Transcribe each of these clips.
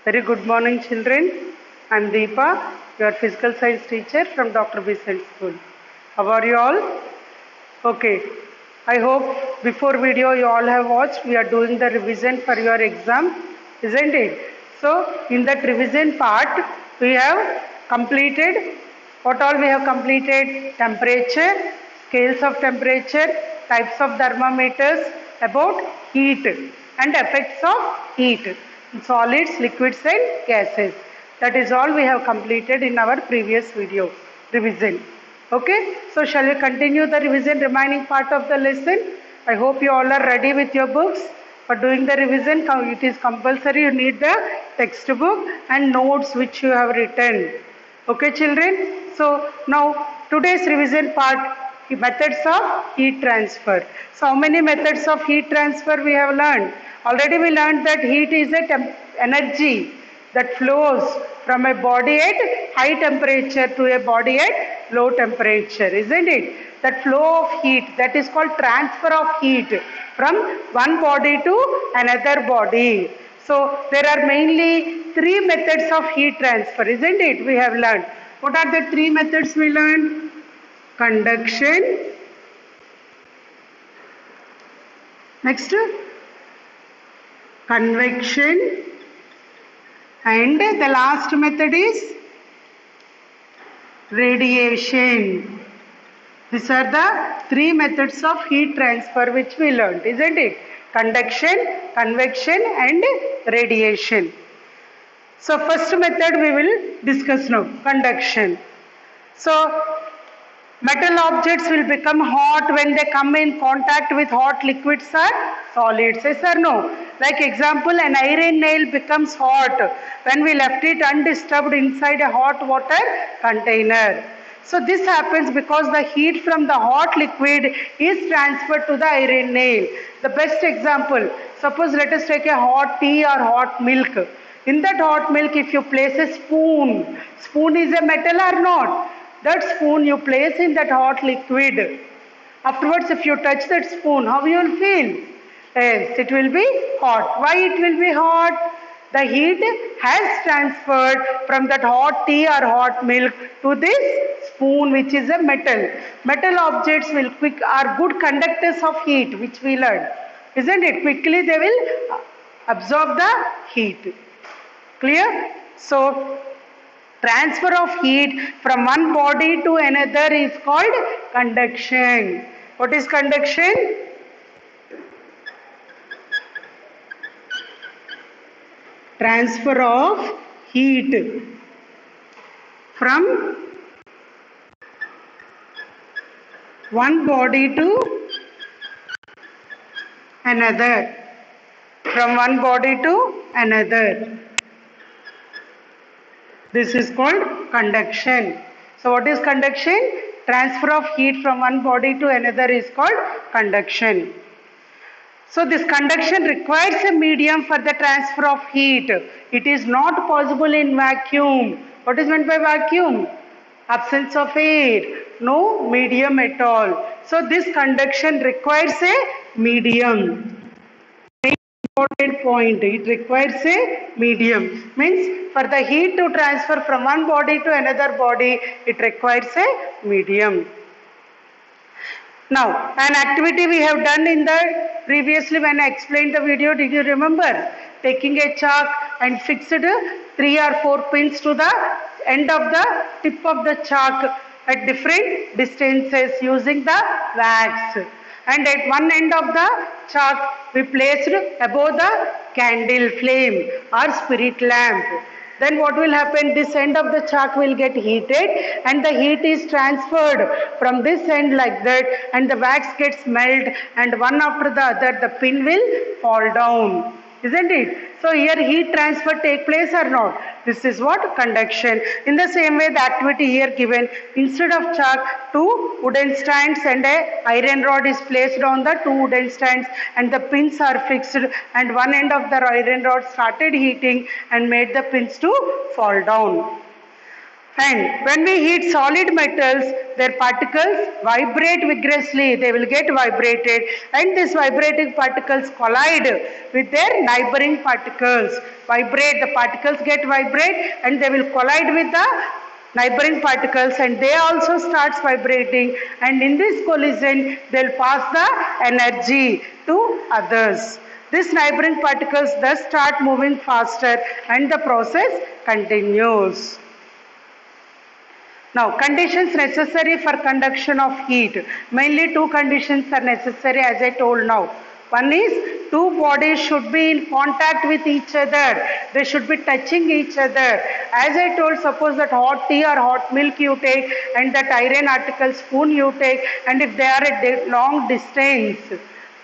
Very good morning, children. I am Deepa, your physical science teacher from Dr. Besant School. How are you all? Okay. I hope before video you all have watched. We are doing the revision for your exam, isn't it? So, in that revision part, we have completed what all we have completed: temperature, scales of temperature, types of thermometers, about heat and effects of heat in solids, liquids and gases. That is all we have completed in our previous video revision. Okay, so shall we continue the revision remaining part of the lesson? I hope you all are ready with your books. For doing the revision, it is compulsory. You need the textbook and notes which you have written. Okay, children. So now today's revision part, methods of heat transfer. So how many methods of heat transfer we have learned? Already we learned that heat is a energy that flows from a body at high temperature to a body at low temperature, isn't it? That flow of heat, that is called transfer of heat from one body to another body. So there are mainly three methods of heat transfer, isn't it? We have learned. What are the three methods we learned? Conduction. Next, convection. And the last method is radiation. These are the three methods of heat transfer which we learned, isn't it? Conduction, convection and radiation. So first method we will discuss now, conduction. So metal objects will become hot when they come in contact with hot liquids or solids. Yes or no? Like example, an iron nail becomes hot when we left it undisturbed inside a hot water container. So this happens because the heat from the hot liquid is transferred to the iron nail. The best example, suppose let us take a hot tea or hot milk. In that hot milk, if you place a spoon, spoon is a metal or not? That spoon you place in that hot liquid. Afterwards, if you touch that spoon, how you will feel? Yes, it will be hot. Why it will be hot? The heat has transferred from that hot tea or hot milk to this spoon, which is a metal. Metal objects are good conductors of heat, which we learned. Isn't it? Quickly they will absorb the heat. Clear? So, transfer of heat from one body to another is called conduction. What is conduction? Transfer of heat from one body to another. From one body to another. This is called conduction. So what is conduction? Transfer of heat from one body to another is called conduction. So this conduction requires a medium for the transfer of heat. It is not possible in vacuum. What is meant by vacuum? Absence of air. No medium at all. So this conduction requires a medium. Important point, it requires a medium. Means for the heat to transfer from one body to another body, it requires a medium. Now, an activity we have done in the previously when I explained the video, did you remember? Taking a chalk and fixed 3 or 4 pins to the end of the tip of the chalk at different distances using the wax. And at one end of the chalk we placed above the candle flame or spirit lamp. Then what will happen? This end of the chalk will get heated and the heat is transferred from this end like that and the wax gets melted and one after the other the pin will fall down. Isn't it? So here heat transfer take place or not? This is what? Conduction. In the same way the activity here given, instead of chalk, 2 wooden stands and a iron rod is placed on the 2 wooden stands and the pins are fixed and one end of the iron rod started heating and made the pins to fall down. And when we heat solid metals, their particles vibrate vigorously. They will get vibrated, and these vibrating particles collide with their neighboring particles. Vibrate, the particles get vibrate, and they will collide with the neighboring particles, and they also starts vibrating, and in this collision they'll pass the energy to others. These neighboring particles thus start moving faster, and the process continues. Now, conditions necessary for conduction of heat. Mainly two conditions are necessary, as I told now. One is two bodies should be in contact with each other. They should be touching each other. As I told, suppose that hot tea or hot milk you take, and that iron article spoon you take, and if they are at a long distance,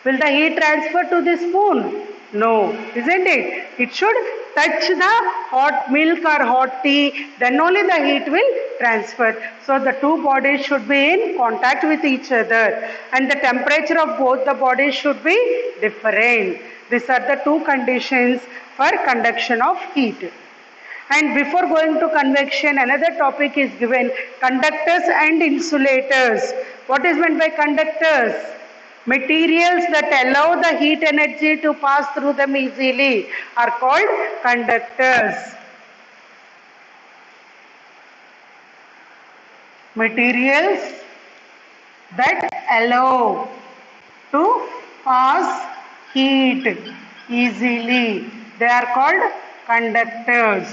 will the heat transfer to the spoon? No, isn't it? It should touch the hot milk or hot tea, then only the heat will transfer. So the two bodies should be in contact with each other, and the temperature of both the bodies should be different. These are the two conditions for conduction of heat. And before going to convection, another topic is given: conductors and insulators. What is meant by conductors? Materials that allow the heat energy to pass through them easily are called conductors. Materials that allow to pass heat easily, they are called conductors.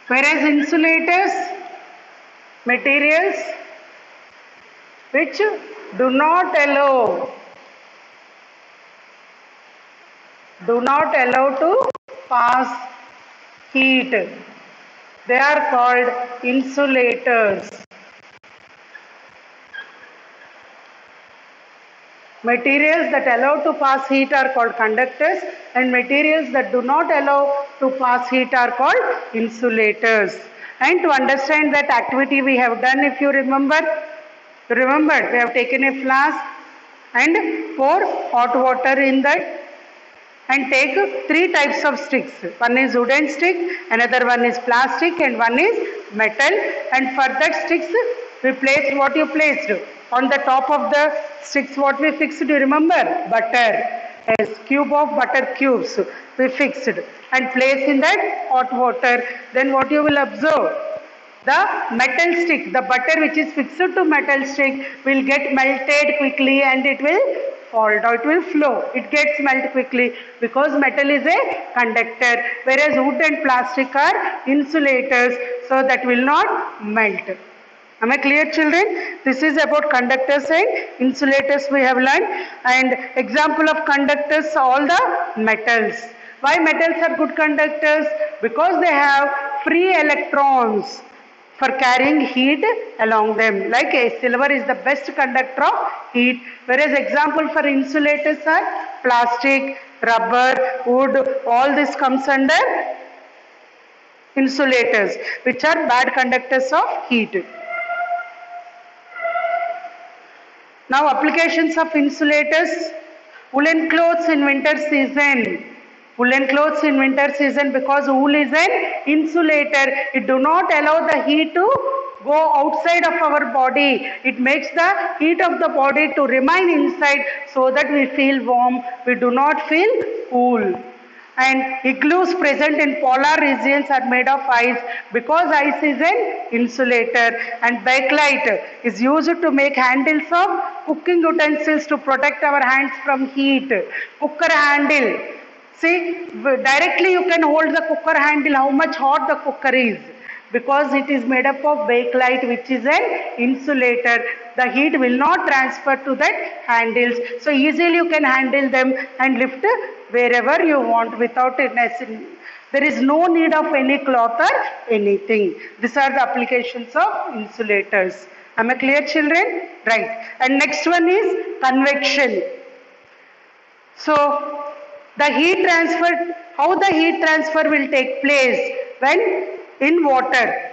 Whereas insulators, materials which do not allow to pass heat, they are called insulators. Materials that allow to pass heat are called conductors, and materials that do not allow to pass heat are called insulators. And to understand that activity we have done, if you remember, we have taken a flask and pour hot water in that, and take three types of sticks. One is wooden stick, another one is plastic, and one is metal. And for that sticks, we placed what you placed. On the top of the sticks, what we fixed, do you remember? Butter. A cube of butter cubes we fixed and placed in that hot water. Then what you will observe? The metal stick, the butter which is fixed to metal stick will get melted quickly, and it will fall down, it will flow. It gets melted quickly because metal is a conductor, whereas wood and plastic are insulators, so that will not melt. Am I clear, children? This is about conductors and insulators we have learned. And example of conductors, all the metals. Why metals are good conductors? Because they have free electrons for carrying heat along them. Like silver is the best conductor of heat, whereas example for insulators are plastic, rubber, wood, all this comes under insulators, which are bad conductors of heat. Now applications of insulators: woolen clothes in winter season. Woolen clothes in winter season, because wool is an insulator. It do not allow the heat to go outside of our body. It makes the heat of the body to remain inside, so that we feel warm. We do not feel cool. And igloos present in polar regions are made of ice, because ice is an insulator. And bakelite is used to make handles of cooking utensils to protect our hands from heat. Cooker handle. See, directly you can hold the cooker handle, how much hot the cooker is, because it is made up of bakelite, which is an insulator. The heat will not transfer to that handles, so easily you can handle them and lift wherever you want without it. There is no need of any cloth or anything. These are the applications of insulators. Am I clear, children? Right. And next one is convection. So the heat transfer, how the heat transfer will take place? When in water.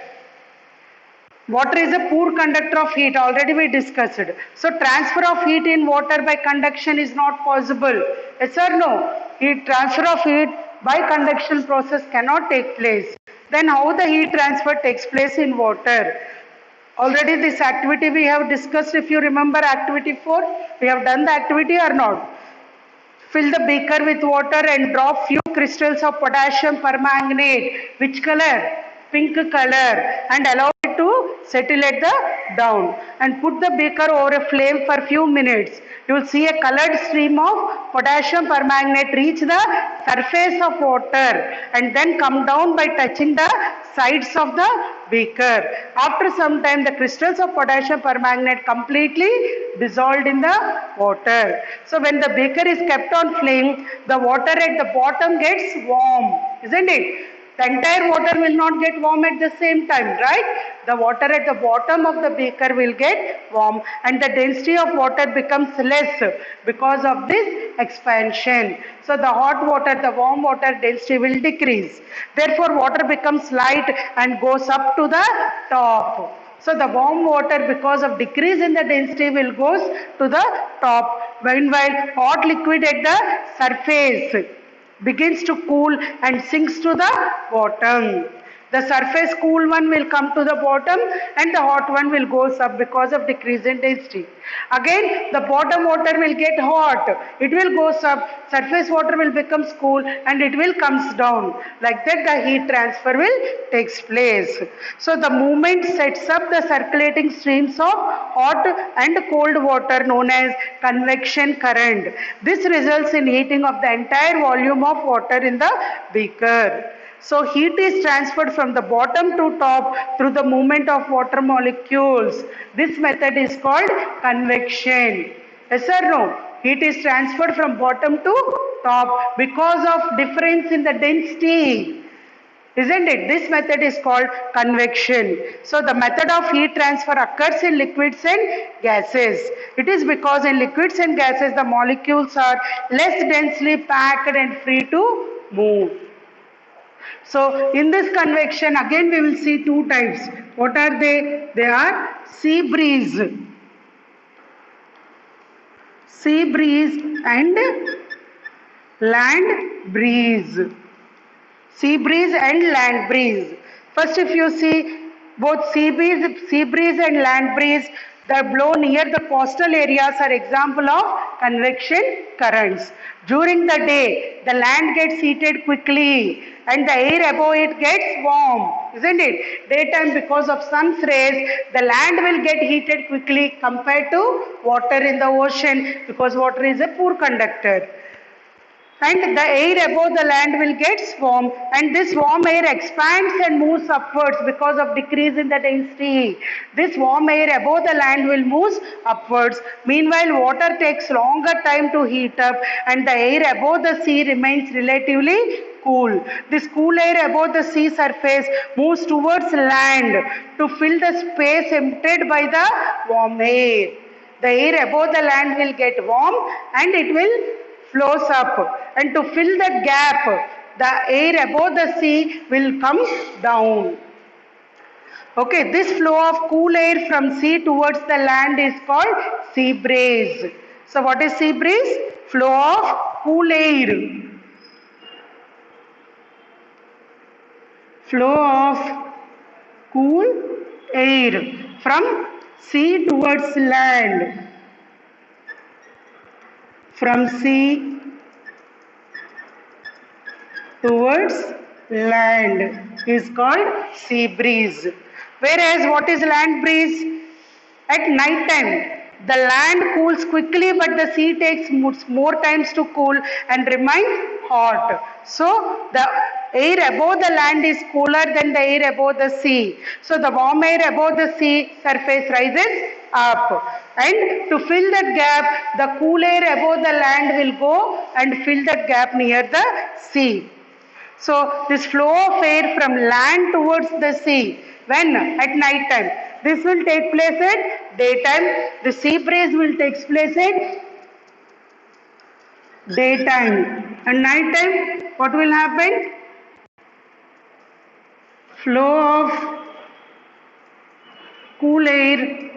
Water is a poor conductor of heat, already we discussed. So transfer of heat in water by conduction is not possible. Yes or no? Transfer of heat by conduction process cannot take place. Then how the heat transfer takes place in water? Already this activity we have discussed. If you remember activity 4, we have done the activity or not? Fill the beaker with water and drop few crystals of potassium permanganate. Which color? Pink color. And allow it to settle at the down. And put the beaker over a flame for few minutes. You will see a colored stream of potassium permanganate reach the surface of water and then come down by touching the sides of the beaker. After some time, the crystals of potassium permanganate completely dissolved in the water. So when the beaker is kept on flame, the water at the bottom gets warm, isn't it? The entire water will not get warm at the same time, right? The water at the bottom of the beaker will get warm and the density of water becomes less because of this expansion. So the hot water, the warm water density will decrease. Therefore, water becomes light and goes up to the top. So the warm water, because of decrease in the density, will goes to the top, while hot liquid at the surface begins to cool and sinks to the bottom. The surface cool one will come to the bottom and the hot one will goes up because of decrease in density. Again, the bottom water will get hot. It will goes up. Surface water will becomes cool and it will comes down. Like that the heat transfer will takes place. So the movement sets up the circulating streams of hot and cold water known as convection current. This results in heating of the entire volume of water in the beaker. So heat is transferred from the bottom to top through the movement of water molecules. This method is called convection. Yes or no? Heat is transferred from bottom to top because of difference in the density. Isn't it? This method is called convection. So the method of heat transfer occurs in liquids and gases. It is because in liquids and gases the molecules are less densely packed and free to move. So in this convection again we will see two types. What are they? They are sea breeze. Sea breeze and land breeze. Sea breeze and land breeze. First if you see both sea breeze and land breeze that blow near the coastal areas are example of convection currents. During the day, the land gets heated quickly and the air above it gets warm, isn't it? Daytime because of sun's rays, the land will get heated quickly compared to water in the ocean because water is a poor conductor. And the air above the land will get warm and this warm air expands and moves upwards because of decrease in the density. This warm air above the land will move upwards. Meanwhile, water takes longer time to heat up and the air above the sea remains relatively cool. This cool air above the sea surface moves towards land to fill the space emptied by the warm air. The air above the land will get warm and it will flows up and to fill the gap the air above the sea will come down. Okay, this flow of cool air from sea towards the land is called sea breeze. So what is sea breeze? Flow of cool air. Flow of cool air from sea towards land. From sea towards land is called sea breeze. Whereas what is land breeze? At night time, the land cools quickly but the sea takes more times to cool and remains hot. So the air above the land is cooler than the air above the sea. So the warm air above the sea surface rises up. And to fill that gap, the cool air above the land will go and fill that gap near the sea. So this flow of air from land towards the sea, when at night time, this will take place at daytime. The sea breeze will take place at daytime. And night time, what will happen? Flow of cool air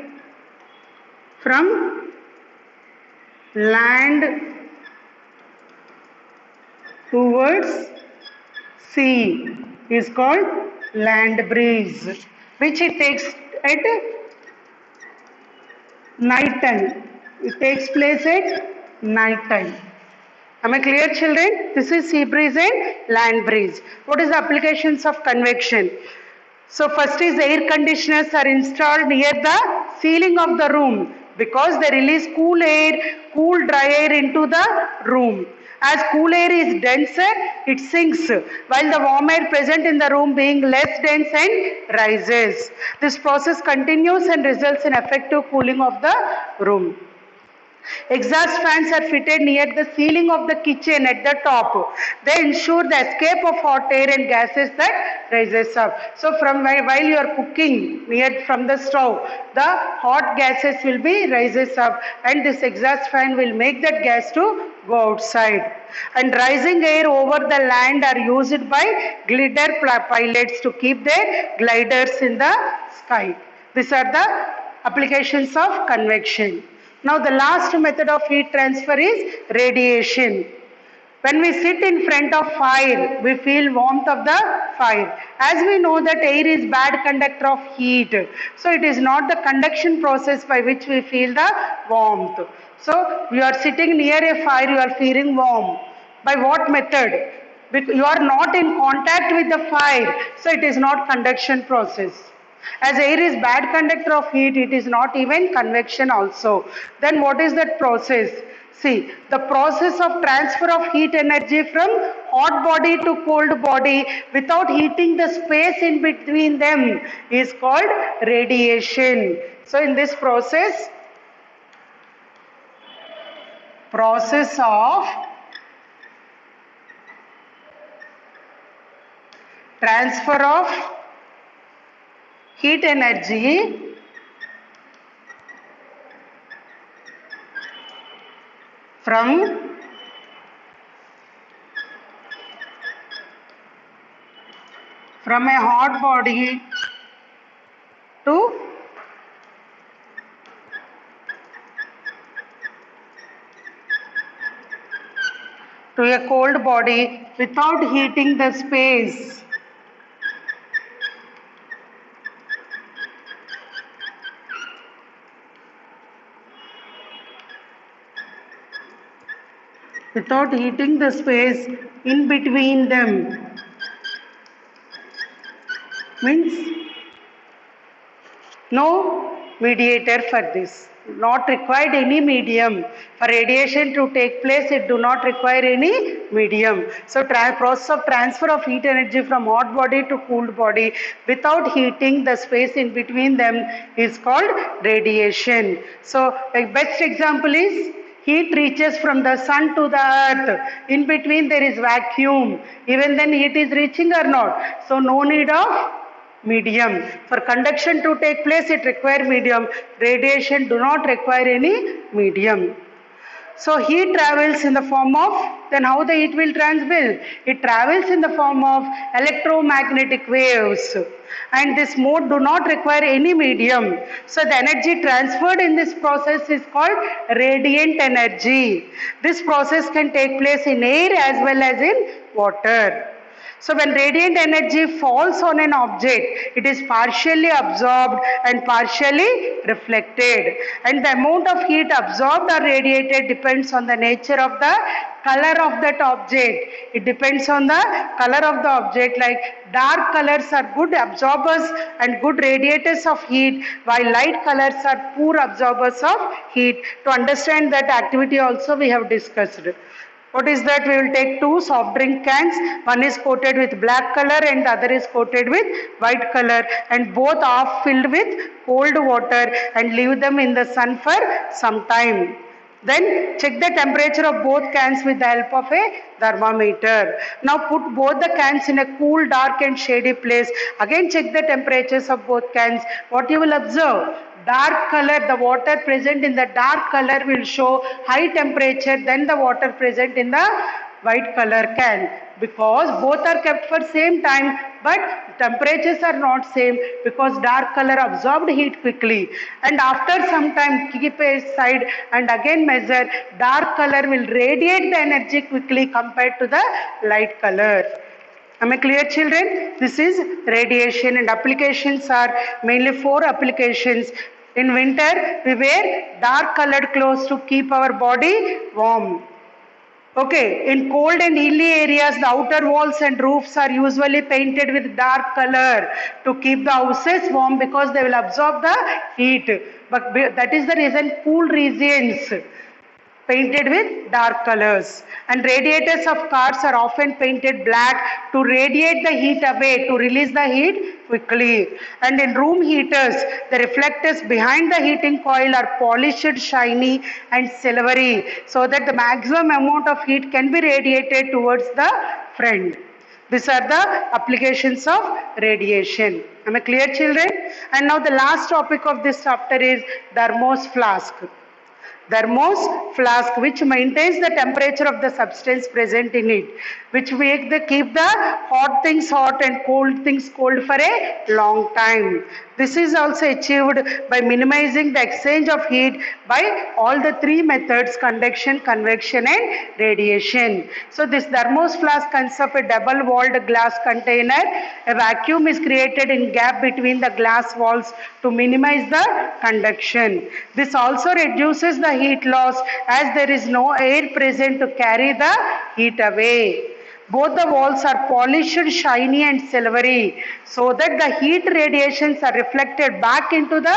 from land towards sea is called land breeze, which it takes at night time. It takes place at night time. Am I clear, children? This is sea breeze and land breeze. What is the applications of convection? So first is air conditioners are installed near the ceiling of the room because they release cool air, cool dry air into the room. As cool air is denser, it sinks, while the warm air present in the room being less dense and rises. This process continues and results in effective cooling of the room. Exhaust fans are fitted near the ceiling of the kitchen at the top. They ensure the escape of hot air and gases that rises up. So from while you are cooking near from the stove, the hot gases will be rises up, and this exhaust fan will make that gas to go outside. And rising air over the land are used by glider pilots to keep their gliders in the sky. These are the applications of convection. Now the last method of heat transfer is radiation. When we sit in front of fire, we feel warmth of the fire. As we know that air is bad conductor of heat. So it is not the conduction process by which we feel the warmth. So you are sitting near a fire, you are feeling warm. By what method? Because you are not in contact with the fire. So it is not conduction process. As air is bad conductor of heat, it is not even convection also. Then what is that process? See, the process of transfer of heat energy from hot body to cold body without heating the space in between them is called radiation. So in this process of transfer of heat energy from a hot body to a cold body without heating the space in between them means no mediator for this. Not required any medium. For radiation to take place, it do not require any medium. So process of transfer of heat energy from hot body to cooled body without heating the space in between them is called radiation. So a best example is heat reaches from the sun to the earth. In between there is vacuum. Even then heat is reaching or not. So no need of medium. For conduction to take place, it requires medium. Radiation do not require any medium. So heat travels in the form of, then how the heat will transmit? It travels in the form of electromagnetic waves. And this mode do not require any medium. So the energy transferred in this process is called radiant energy. This process can take place in air as well as in water. So when radiant energy falls on an object, it is partially absorbed and partially reflected. And the amount of heat absorbed or radiated depends on the nature of the color of that object. It depends on the color of the object, like dark colors are good absorbers and good radiators of heat, while light colors are poor absorbers of heat. To understand that activity also we have discussed. What is that? We will take two soft drink cans. One is coated with black color and the other is coated with white color, and both are filled with cold water and leave them in the sun for some time. Then check the temperature of both cans with the help of a thermometer. Now put both the cans in a cool, dark and shady place. Again check the temperatures of both cans. What you will observe? Dark color, the water present in the dark color will show high temperature than the water present in the white color can, because both are kept for same time but temperatures are not same, because dark color absorbed heat quickly, and after some time keep aside and again measure, dark color will radiate the energy quickly compared to the light color. Am I clear, children? This is radiation, and applications are mainly 4 applications. In winter, we wear dark colored clothes to keep our body warm. Okay, in cold and hilly areas, the outer walls and roofs are usually painted with dark color to keep the houses warm because they will absorb the heat. But that is the reason cool regions painted with dark colors, and radiators of cars are often painted black to radiate the heat away, to release the heat quickly. And in room heaters, the reflectors behind the heating coil are polished, shiny and silvery so that the maximum amount of heat can be radiated towards the front. These are the applications of radiation. Am I clear, children? And now the last topic of this chapter is thermos flask. Thermos flask, which maintains the temperature of the substance present in it, which keep the hot things hot and cold things cold for a long time. This is also achieved by minimizing the exchange of heat by all the 3 methods: conduction, convection and radiation. So this thermos flask consists of a double walled glass container. A vacuum is created in gap between the glass walls to minimize the conduction. This also reduces the heat loss as there is no air present to carry the heat away. Both the walls are polished, shiny and silvery so that the heat radiations are reflected back into the,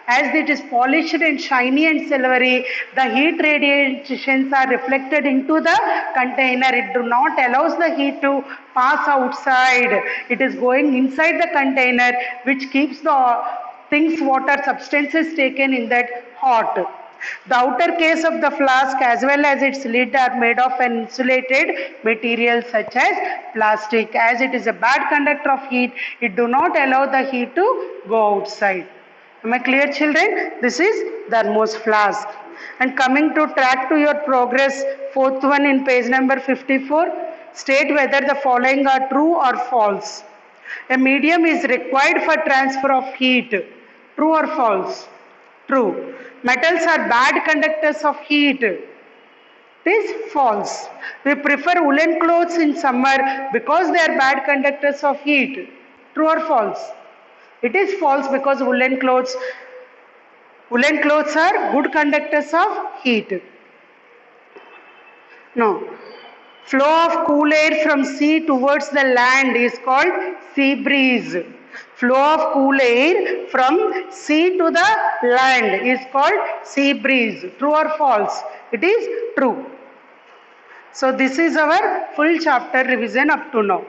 as it is polished and shiny and silvery, the heat radiations are reflected into the container. It do not allows the heat to pass outside. It is going inside the container, which keeps the things what are substances taken in that hot. The outer case of the flask as well as its lid are made of an insulated material such as plastic. As it is a bad conductor of heat, it do not allow the heat to go outside. Am I clear, children? This is thermos flask. And coming to track to your progress, 4th one in page number 54, state whether the following are true or false. A medium is required for transfer of heat. True or false? True. Metals are bad conductors of heat. It is false. We prefer woolen clothes in summer because they are bad conductors of heat. True or false? It is false because woolen clothes are good conductors of heat. No. Flow of cool air from sea towards the land is called sea breeze. Flow of cool air from sea to the land is called sea breeze. True or false? It is true. So this is our full chapter revision up to now.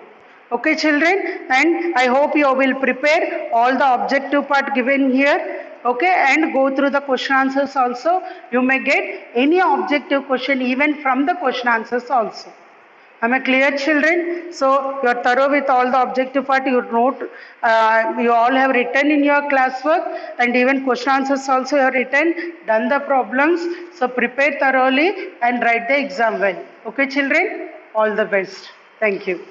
Okay, children, and I hope you will prepare all the objective part given here. Okay, and go through the question answers also. You may get any objective question even from the question answers also. Am I clear, children? So you are thorough with all the objective part. You note, you all have written in your classwork, and even question answers also you have written, done the problems. So prepare thoroughly and write the exam well. Okay, children? All the best. Thank you.